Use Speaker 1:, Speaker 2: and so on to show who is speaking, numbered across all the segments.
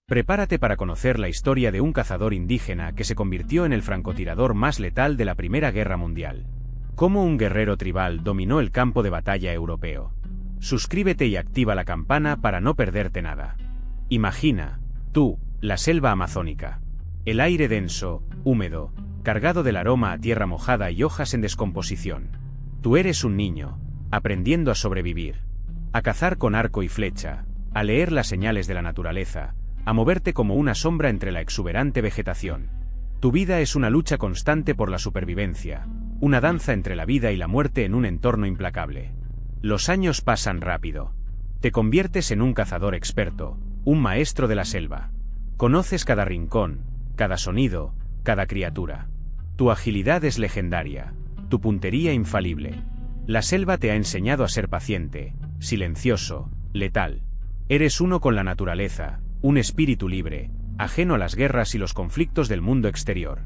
Speaker 1: Prepárate para conocer la historia de un cazador indígena que se convirtió en el francotirador más letal de la Primera Guerra Mundial. Cómo un guerrero tribal dominó el campo de batalla europeo. Suscríbete y activa la campana para no perderte nada. Imagina, tú, la selva amazónica. El aire denso, húmedo, cargado del aroma a tierra mojada y hojas en descomposición. Tú eres un niño, aprendiendo a sobrevivir. A cazar con arco y flecha, a leer las señales de la naturaleza, a moverte como una sombra entre la exuberante vegetación. Tu vida es una lucha constante por la supervivencia, una danza entre la vida y la muerte en un entorno implacable. Los años pasan rápido. Te conviertes en un cazador experto, un maestro de la selva. Conoces cada rincón, cada sonido, cada criatura. Tu agilidad es legendaria, tu puntería infalible. La selva te ha enseñado a ser paciente, silencioso, letal. Eres uno con la naturaleza, un espíritu libre, ajeno a las guerras y los conflictos del mundo exterior.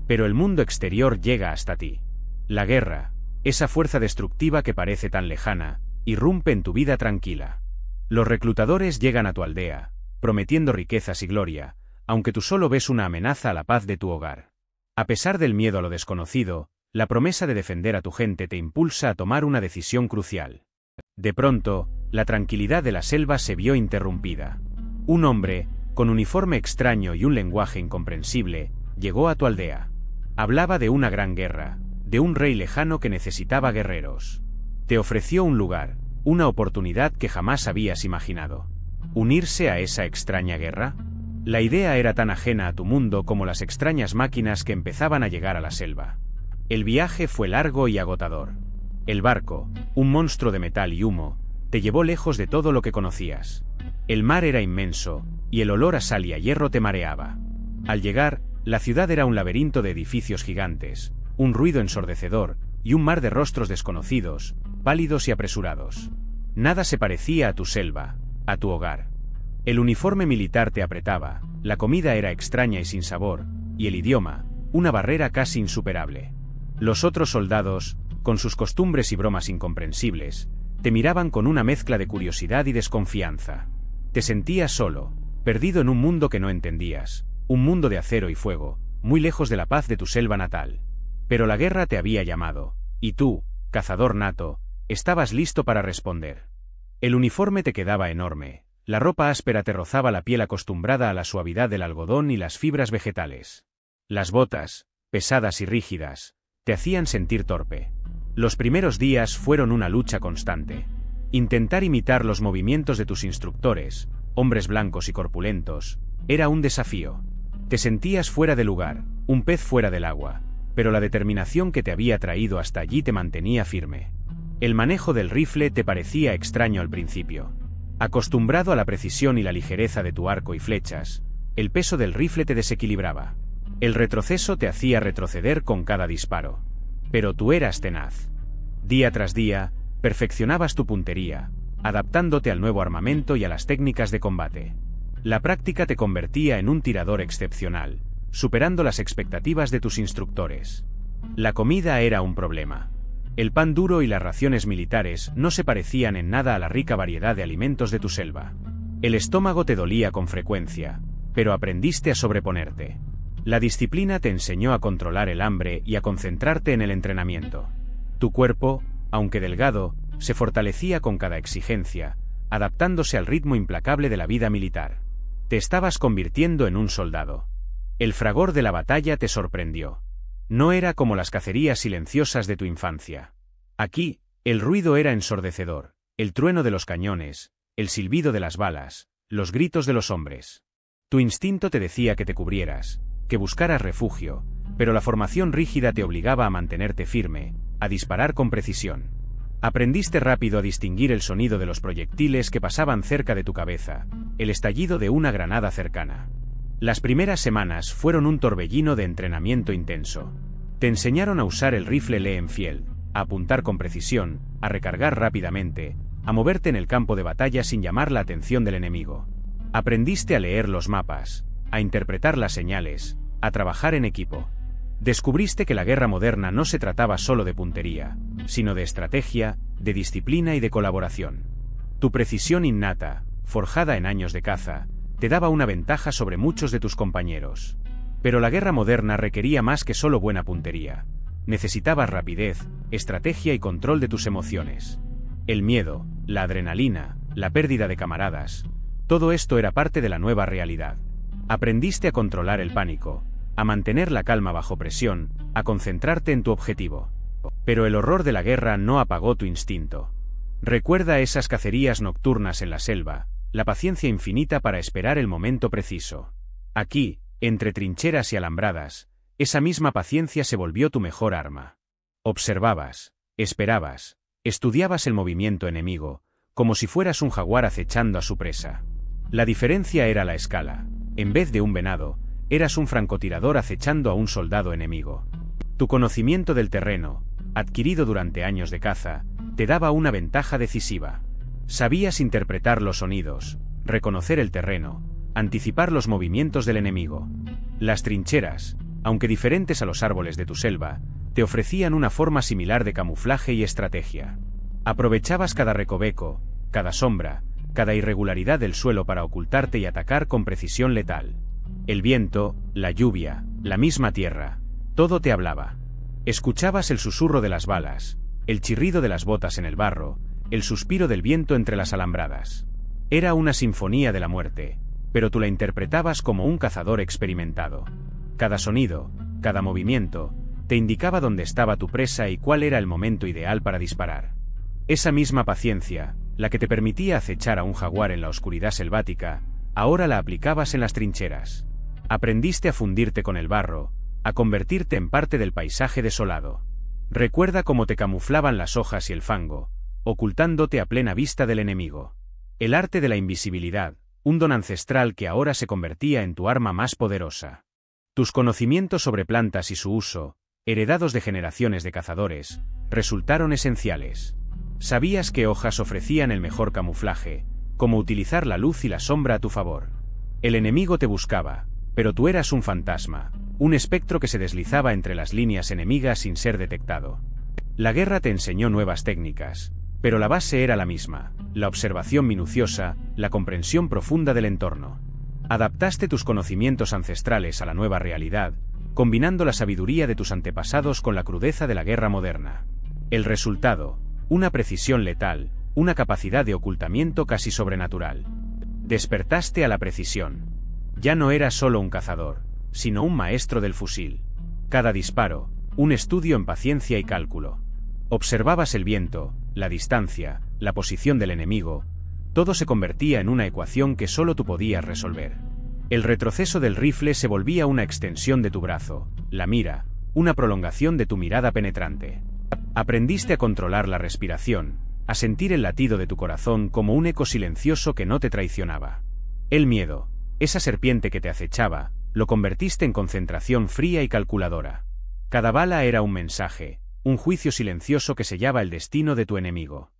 Speaker 1: Pero el mundo exterior llega hasta ti. La guerra, esa fuerza destructiva que parece tan lejana, irrumpe en tu vida tranquila. Los reclutadores llegan a tu aldea, prometiendo riquezas y gloria, aunque tú solo ves una amenaza a la paz de tu hogar. A pesar del miedo a lo desconocido, la promesa de defender a tu gente te impulsa a tomar una decisión crucial. De pronto, la tranquilidad de la selva se vio interrumpida. Un hombre, con uniforme extraño y un lenguaje incomprensible, llegó a tu aldea. Hablaba de una gran guerra, de un rey lejano que necesitaba guerreros. Te ofreció un lugar, una oportunidad que jamás habías imaginado. ¿Unirse a esa extraña guerra? La idea era tan ajena a tu mundo como las extrañas máquinas que empezaban a llegar a la selva. El viaje fue largo y agotador. El barco, un monstruo de metal y humo, te llevó lejos de todo lo que conocías. El mar era inmenso, y el olor a sal y a hierro te mareaba. Al llegar, la ciudad era un laberinto de edificios gigantes, un ruido ensordecedor, y un mar de rostros desconocidos, pálidos y apresurados. Nada se parecía a tu selva, a tu hogar. El uniforme militar te apretaba, la comida era extraña y sin sabor, y el idioma, una barrera casi insuperable. Los otros soldados, con sus costumbres y bromas incomprensibles, te miraban con una mezcla de curiosidad y desconfianza. Te sentías solo, perdido en un mundo que no entendías, un mundo de acero y fuego, muy lejos de la paz de tu selva natal. Pero la guerra te había llamado, y tú, cazador nato, estabas listo para responder. El uniforme te quedaba enorme, la ropa áspera te rozaba la piel acostumbrada a la suavidad del algodón y las fibras vegetales. Las botas, pesadas y rígidas, te hacían sentir torpe. Los primeros días fueron una lucha constante. Intentar imitar los movimientos de tus instructores, hombres blancos y corpulentos, era un desafío. Te sentías fuera de lugar, un pez fuera del agua, pero la determinación que te había traído hasta allí te mantenía firme. El manejo del rifle te parecía extraño al principio. Acostumbrado a la precisión y la ligereza de tu arco y flechas, el peso del rifle te desequilibraba. El retroceso te hacía retroceder con cada disparo. Pero tú eras tenaz. Día tras día, perfeccionabas tu puntería, adaptándote al nuevo armamento y a las técnicas de combate. La práctica te convertía en un tirador excepcional, superando las expectativas de tus instructores. La comida era un problema. El pan duro y las raciones militares no se parecían en nada a la rica variedad de alimentos de tu selva. El estómago te dolía con frecuencia, pero aprendiste a sobreponerte. La disciplina te enseñó a controlar el hambre y a concentrarte en el entrenamiento. Tu cuerpo, aunque delgado, se fortalecía con cada exigencia, adaptándose al ritmo implacable de la vida militar. Te estabas convirtiendo en un soldado. El fragor de la batalla te sorprendió. No era como las cacerías silenciosas de tu infancia. Aquí, el ruido era ensordecedor, el trueno de los cañones, el silbido de las balas, los gritos de los hombres. Tu instinto te decía que te cubrieras, que buscaras refugio, pero la formación rígida te obligaba a mantenerte firme, a disparar con precisión. Aprendiste rápido a distinguir el sonido de los proyectiles que pasaban cerca de tu cabeza, el estallido de una granada cercana. Las primeras semanas fueron un torbellino de entrenamiento intenso. Te enseñaron a usar el rifle Lee Enfield, a apuntar con precisión, a recargar rápidamente, a moverte en el campo de batalla sin llamar la atención del enemigo. Aprendiste a leer los mapas, a interpretar las señales, a trabajar en equipo. Descubriste que la guerra moderna no se trataba solo de puntería, sino de estrategia, de disciplina y de colaboración. Tu precisión innata, forjada en años de caza, te daba una ventaja sobre muchos de tus compañeros. Pero la guerra moderna requería más que solo buena puntería. Necesitabas rapidez, estrategia y control de tus emociones. El miedo, la adrenalina, la pérdida de camaradas, todo esto era parte de la nueva realidad. Aprendiste a controlar el pánico, a mantener la calma bajo presión, a concentrarte en tu objetivo. Pero el horror de la guerra no apagó tu instinto. Recuerda esas cacerías nocturnas en la selva, la paciencia infinita para esperar el momento preciso. Aquí, entre trincheras y alambradas, esa misma paciencia se volvió tu mejor arma. Observabas, esperabas, estudiabas el movimiento enemigo, como si fueras un jaguar acechando a su presa. La diferencia era la escala. En vez de un venado, eras un francotirador acechando a un soldado enemigo. Tu conocimiento del terreno, adquirido durante años de caza, te daba una ventaja decisiva. Sabías interpretar los sonidos, reconocer el terreno, anticipar los movimientos del enemigo. Las trincheras, aunque diferentes a los árboles de tu selva, te ofrecían una forma similar de camuflaje y estrategia. Aprovechabas cada recoveco, cada sombra, cada irregularidad del suelo para ocultarte y atacar con precisión letal. El viento, la lluvia, la misma tierra, todo te hablaba. Escuchabas el susurro de las balas, el chirrido de las botas en el barro, el suspiro del viento entre las alambradas. Era una sinfonía de la muerte, pero tú la interpretabas como un cazador experimentado. Cada sonido, cada movimiento, te indicaba dónde estaba tu presa y cuál era el momento ideal para disparar. Esa misma paciencia, la que te permitía acechar a un jaguar en la oscuridad selvática, ahora la aplicabas en las trincheras. Aprendiste a fundirte con el barro, a convertirte en parte del paisaje desolado. Recuerda cómo te camuflaban las hojas y el fango, ocultándote a plena vista del enemigo. El arte de la invisibilidad, un don ancestral que ahora se convertía en tu arma más poderosa. Tus conocimientos sobre plantas y su uso, heredados de generaciones de cazadores, resultaron esenciales. Sabías qué hojas ofrecían el mejor camuflaje, cómo utilizar la luz y la sombra a tu favor. El enemigo te buscaba, pero tú eras un fantasma, un espectro que se deslizaba entre las líneas enemigas sin ser detectado. La guerra te enseñó nuevas técnicas, pero la base era la misma, la observación minuciosa, la comprensión profunda del entorno. Adaptaste tus conocimientos ancestrales a la nueva realidad, combinando la sabiduría de tus antepasados con la crudeza de la guerra moderna. El resultado, una precisión letal, una capacidad de ocultamiento casi sobrenatural. Despertaste a la precisión. Ya no eras solo un cazador, sino un maestro del fusil. Cada disparo, un estudio en paciencia y cálculo. Observabas el viento, la distancia, la posición del enemigo, todo se convertía en una ecuación que solo tú podías resolver. El retroceso del rifle se volvía una extensión de tu brazo, la mira, una prolongación de tu mirada penetrante. Aprendiste a controlar la respiración, a sentir el latido de tu corazón como un eco silencioso que no te traicionaba. El miedo, esa serpiente que te acechaba, lo convertiste en concentración fría y calculadora. Cada bala era un mensaje, un juicio silencioso que sellaba el destino de tu enemigo.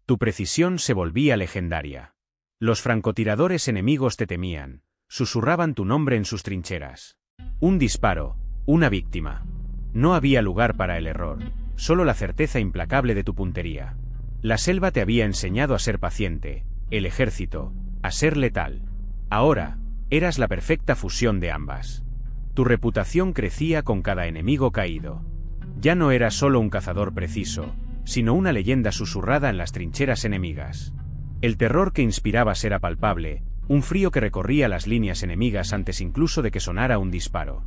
Speaker 1: Tu precisión se volvía legendaria. Los francotiradores enemigos te temían, susurraban tu nombre en sus trincheras. Un disparo, una víctima. No había lugar para el error, solo la certeza implacable de tu puntería. La selva te había enseñado a ser paciente, el ejército, a ser letal. Ahora, eras la perfecta fusión de ambas. Tu reputación crecía con cada enemigo caído. Ya no eras solo un cazador preciso, sino una leyenda susurrada en las trincheras enemigas. El terror que inspirabas era palpable, un frío que recorría las líneas enemigas antes incluso de que sonara un disparo.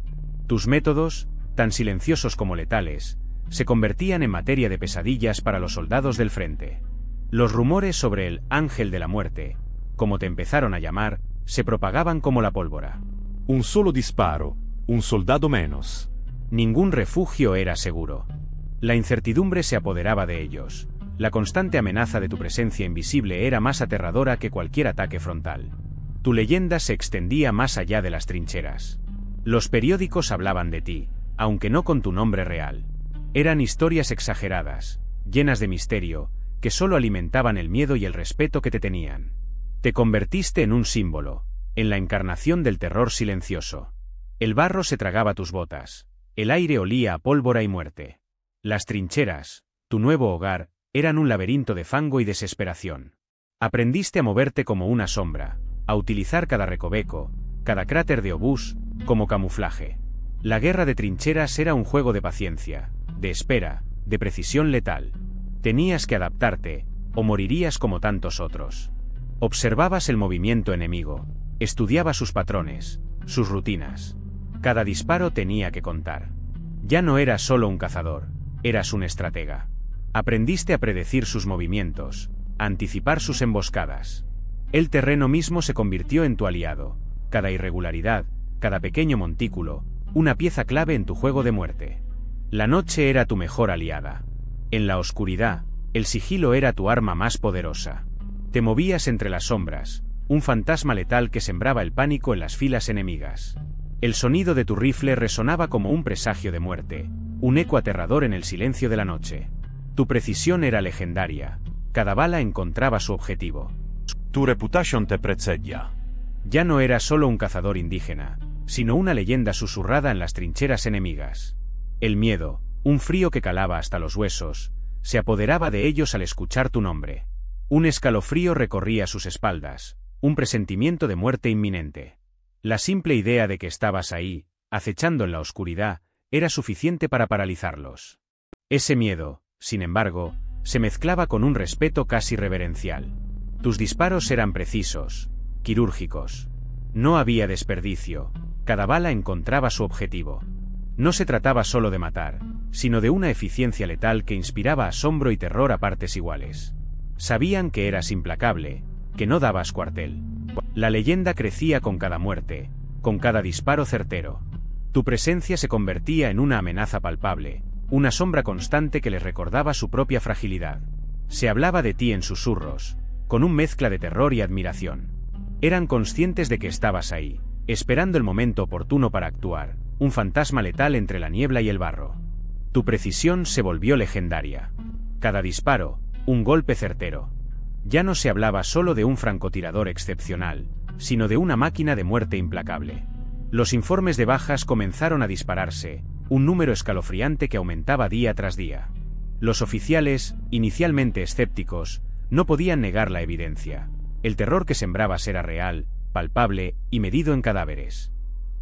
Speaker 1: Tus métodos, tan silenciosos como letales, se convertían en materia de pesadillas para los soldados del frente. Los rumores sobre el Ángel de la Muerte, como te empezaron a llamar, se propagaban como la pólvora.
Speaker 2: Un solo disparo, un soldado menos.
Speaker 1: Ningún refugio era seguro. La incertidumbre se apoderaba de ellos. La constante amenaza de tu presencia invisible era más aterradora que cualquier ataque frontal. Tu leyenda se extendía más allá de las trincheras. Los periódicos hablaban de ti, aunque no con tu nombre real. Eran historias exageradas, llenas de misterio, que solo alimentaban el miedo y el respeto que te tenían. Te convertiste en un símbolo, en la encarnación del terror silencioso. El barro se tragaba tus botas, el aire olía a pólvora y muerte. Las trincheras, tu nuevo hogar, eran un laberinto de fango y desesperación. Aprendiste a moverte como una sombra, a a utilizar cada recoveco, cada cráter de obús, como camuflaje. La guerra de trincheras era un juego de paciencia, de espera, de precisión letal. Tenías que adaptarte, o morirías como tantos otros. Observabas el movimiento enemigo, estudiabas sus patrones, sus rutinas. Cada disparo tenía que contar. Ya no eras solo un cazador, eras un estratega. Aprendiste a predecir sus movimientos, a anticipar sus emboscadas. El terreno mismo se convirtió en tu aliado. Cada irregularidad, cada pequeño montículo, una pieza clave en tu juego de muerte. La noche era tu mejor aliada. En la oscuridad, el sigilo era tu arma más poderosa. Te movías entre las sombras, un fantasma letal que sembraba el pánico en las filas enemigas. El sonido de tu rifle resonaba como un presagio de muerte, un eco aterrador en el silencio de la noche. Tu precisión era legendaria. Cada bala encontraba su objetivo.
Speaker 2: Tu reputation te precedia.
Speaker 1: Ya no eras solo un cazador indígena, sino una leyenda susurrada en las trincheras enemigas. El miedo, un frío que calaba hasta los huesos, se apoderaba de ellos al escuchar tu nombre. Un escalofrío recorría sus espaldas, un presentimiento de muerte inminente. La simple idea de que estabas ahí, acechando en la oscuridad, era suficiente para paralizarlos. Ese miedo, sin embargo, se mezclaba con un respeto casi reverencial. Tus disparos eran precisos, quirúrgicos. No había desperdicio, cada bala encontraba su objetivo. No se trataba solo de matar, sino de una eficiencia letal que inspiraba asombro y terror a partes iguales. Sabían que eras implacable, que no dabas cuartel. La leyenda crecía con cada muerte, con cada disparo certero. Tu presencia se convertía en una amenaza palpable, una sombra constante que les recordaba su propia fragilidad. Se hablaba de ti en susurros, con un mezcla de terror y admiración. Eran conscientes de que estabas ahí, esperando el momento oportuno para actuar, un fantasma letal entre la niebla y el barro. Tu precisión se volvió legendaria. Cada disparo, un golpe certero. Ya no se hablaba solo de un francotirador excepcional, sino de una máquina de muerte implacable. Los informes de bajas comenzaron a dispararse, un número escalofriante que aumentaba día tras día. Los oficiales, inicialmente escépticos, no podían negar la evidencia. El terror que sembrabas era real, palpable y medido en cadáveres.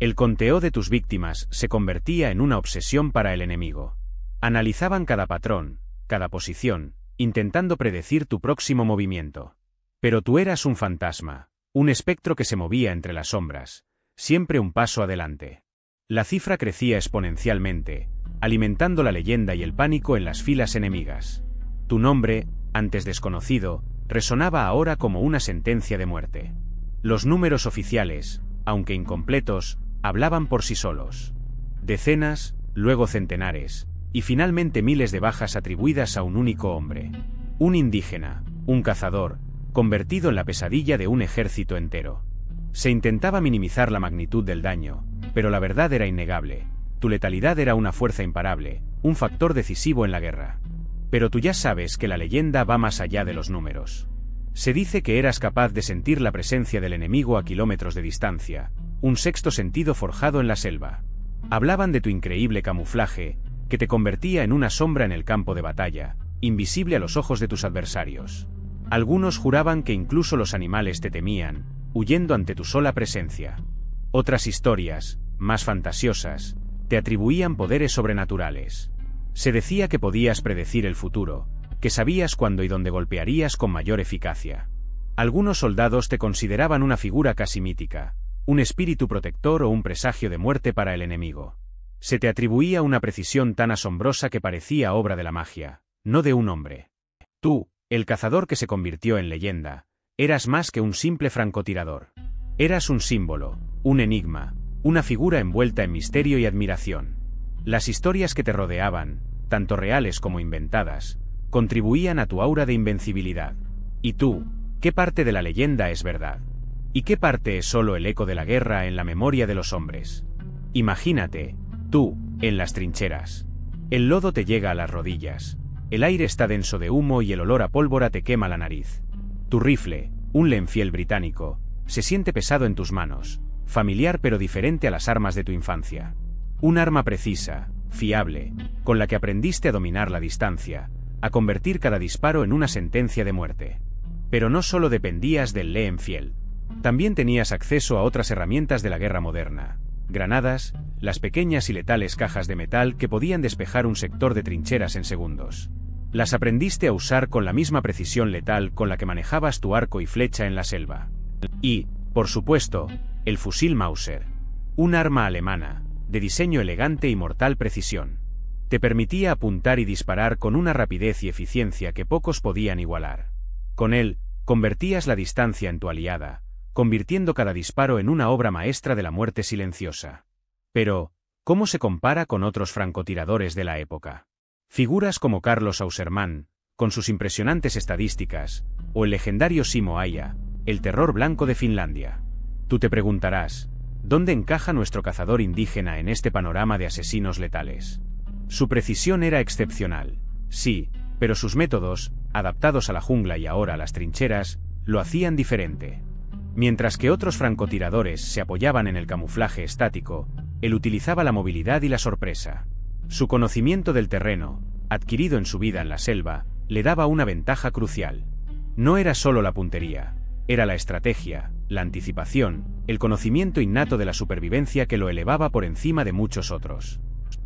Speaker 1: El conteo de tus víctimas se convertía en una obsesión para el enemigo. Analizaban cada patrón, cada posición, intentando predecir tu próximo movimiento. Pero tú eras un fantasma, un espectro que se movía entre las sombras, siempre un paso adelante. La cifra crecía exponencialmente, alimentando la leyenda y el pánico en las filas enemigas. Tu nombre, antes desconocido, resonaba ahora como una sentencia de muerte. Los números oficiales, aunque incompletos, hablaban por sí solos. Decenas, luego centenares, y finalmente miles de bajas atribuidas a un único hombre. Un indígena, un cazador, convertido en la pesadilla de un ejército entero. Se intentaba minimizar la magnitud del daño, pero la verdad era innegable. Tu letalidad era una fuerza imparable, un factor decisivo en la guerra. Pero tú ya sabes que la leyenda va más allá de los números. Se dice que eras capaz de sentir la presencia del enemigo a kilómetros de distancia, un sexto sentido forjado en la selva. Hablaban de tu increíble camuflaje, que te convertía en una sombra en el campo de batalla, invisible a los ojos de tus adversarios. Algunos juraban que incluso los animales te temían, huyendo ante tu sola presencia. Otras historias, más fantasiosas, te atribuían poderes sobrenaturales. Se decía que podías predecir el futuro, que sabías cuándo y dónde golpearías con mayor eficacia. Algunos soldados te consideraban una figura casi mítica, un espíritu protector o un presagio de muerte para el enemigo. Se te atribuía una precisión tan asombrosa que parecía obra de la magia, no de un hombre. Tú, el cazador que se convirtió en leyenda, eras más que un simple francotirador. Eras un símbolo, un enigma, una figura envuelta en misterio y admiración. Las historias que te rodeaban, tanto reales como inventadas, contribuían a tu aura de invencibilidad. ¿Y tú, qué parte de la leyenda es verdad? ¿Y qué parte es solo el eco de la guerra en la memoria de los hombres? Imagínate, tú, en las trincheras. El lodo te llega a las rodillas, el aire está denso de humo y el olor a pólvora te quema la nariz. Tu rifle, un Lenfield británico, se siente pesado en tus manos, familiar pero diferente a las armas de tu infancia. Un arma precisa, fiable, con la que aprendiste a dominar la distancia, a convertir cada disparo en una sentencia de muerte. Pero no solo dependías del Lenfield. También tenías acceso a otras herramientas de la guerra moderna: granadas, las pequeñas y letales cajas de metal que podían despejar un sector de trincheras en segundos. Las aprendiste a usar con la misma precisión letal con la que manejabas tu arco y flecha en la selva. Y, por supuesto, el fusil Mauser. Un arma alemana, de diseño elegante y mortal precisión. Te permitía apuntar y disparar con una rapidez y eficiencia que pocos podían igualar. Con él, convertías la distancia en tu aliada, convirtiendo cada disparo en una obra maestra de la muerte silenciosa. Pero, ¿cómo se compara con otros francotiradores de la época? Figuras como Carlos Ausermann, con sus impresionantes estadísticas, o el legendario Simo Aya, el terror blanco de Finlandia. Tú te preguntarás, ¿dónde encaja nuestro cazador indígena en este panorama de asesinos letales? Su precisión era excepcional, sí, pero sus métodos, adaptados a la jungla y ahora a las trincheras, lo hacían diferente. Mientras que otros francotiradores se apoyaban en el camuflaje estático, él utilizaba la movilidad y la sorpresa. Su conocimiento del terreno, adquirido en su vida en la selva, le daba una ventaja crucial. No era solo la puntería, era la estrategia, la anticipación, el conocimiento innato de la supervivencia que lo elevaba por encima de muchos otros.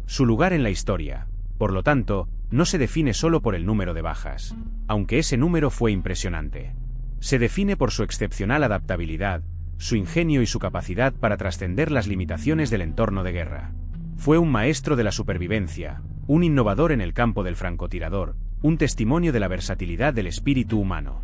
Speaker 1: Su lugar en la historia, por lo tanto, no se define solo por el número de bajas, aunque ese número fue impresionante. Se define por su excepcional adaptabilidad, su ingenio y su capacidad para trascender las limitaciones del entorno de guerra. Fue un maestro de la supervivencia, un innovador en el campo del francotirador, un testimonio de la versatilidad del espíritu humano.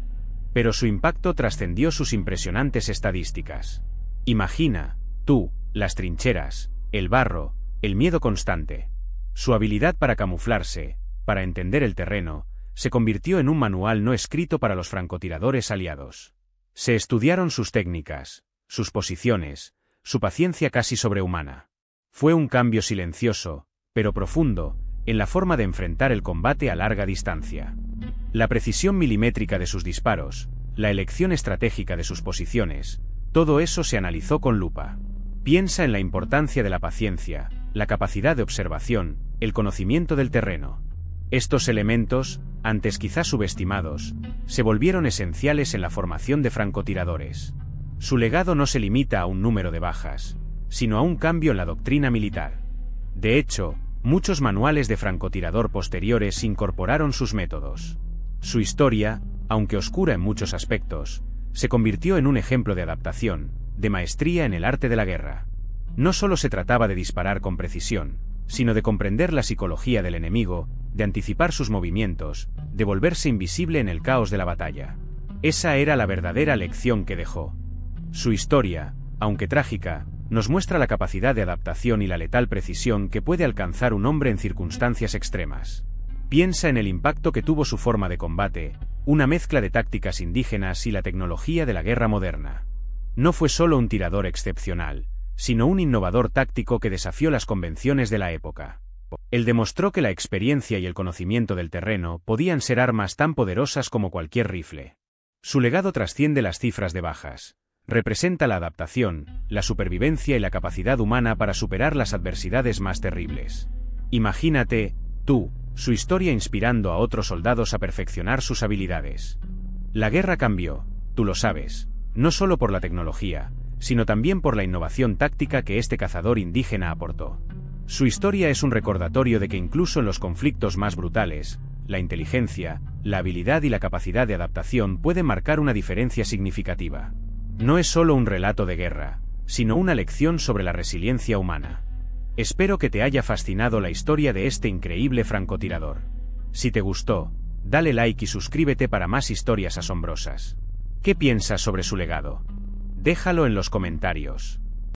Speaker 1: Pero su impacto trascendió sus impresionantes estadísticas. Imagina, tú, las trincheras, el barro, el miedo constante. Su habilidad para camuflarse, para entender el terreno, se convirtió en un manual no escrito para los francotiradores aliados. Se estudiaron sus técnicas, sus posiciones, su paciencia casi sobrehumana. Fue un cambio silencioso, pero profundo, en la forma de enfrentar el combate a larga distancia. La precisión milimétrica de sus disparos, la elección estratégica de sus posiciones, todo eso se analizó con lupa. Piensa en la importancia de la paciencia, la capacidad de observación, el conocimiento del terreno. Estos elementos, antes quizás subestimados, se volvieron esenciales en la formación de francotiradores. Su legado no se limita a un número de bajas, sino a un cambio en la doctrina militar. De hecho, muchos manuales de francotirador posteriores incorporaron sus métodos. Su historia, aunque oscura en muchos aspectos, se convirtió en un ejemplo de adaptación, de maestría en el arte de la guerra. No solo se trataba de disparar con precisión, sino de comprender la psicología del enemigo, de anticipar sus movimientos, de volverse invisible en el caos de la batalla. Esa era la verdadera lección que dejó. Su historia, aunque trágica, nos muestra la capacidad de adaptación y la letal precisión que puede alcanzar un hombre en circunstancias extremas. Piensa en el impacto que tuvo su forma de combate, una mezcla de tácticas indígenas y la tecnología de la guerra moderna. No fue solo un tirador excepcional, sino un innovador táctico que desafió las convenciones de la época. Él demostró que la experiencia y el conocimiento del terreno podían ser armas tan poderosas como cualquier rifle. Su legado trasciende las cifras de bajas. Representa la adaptación, la supervivencia y la capacidad humana para superar las adversidades más terribles. Imagínate, tú, su historia inspirando a otros soldados a perfeccionar sus habilidades. La guerra cambió, tú lo sabes, no solo por la tecnología, sino también por la innovación táctica que este cazador indígena aportó. Su historia es un recordatorio de que incluso en los conflictos más brutales, la inteligencia, la habilidad y la capacidad de adaptación pueden marcar una diferencia significativa. No es solo un relato de guerra, sino una lección sobre la resiliencia humana. Espero que te haya fascinado la historia de este increíble francotirador. Si te gustó, dale like y suscríbete para más historias asombrosas. ¿Qué piensas sobre su legado? Déjalo en los comentarios.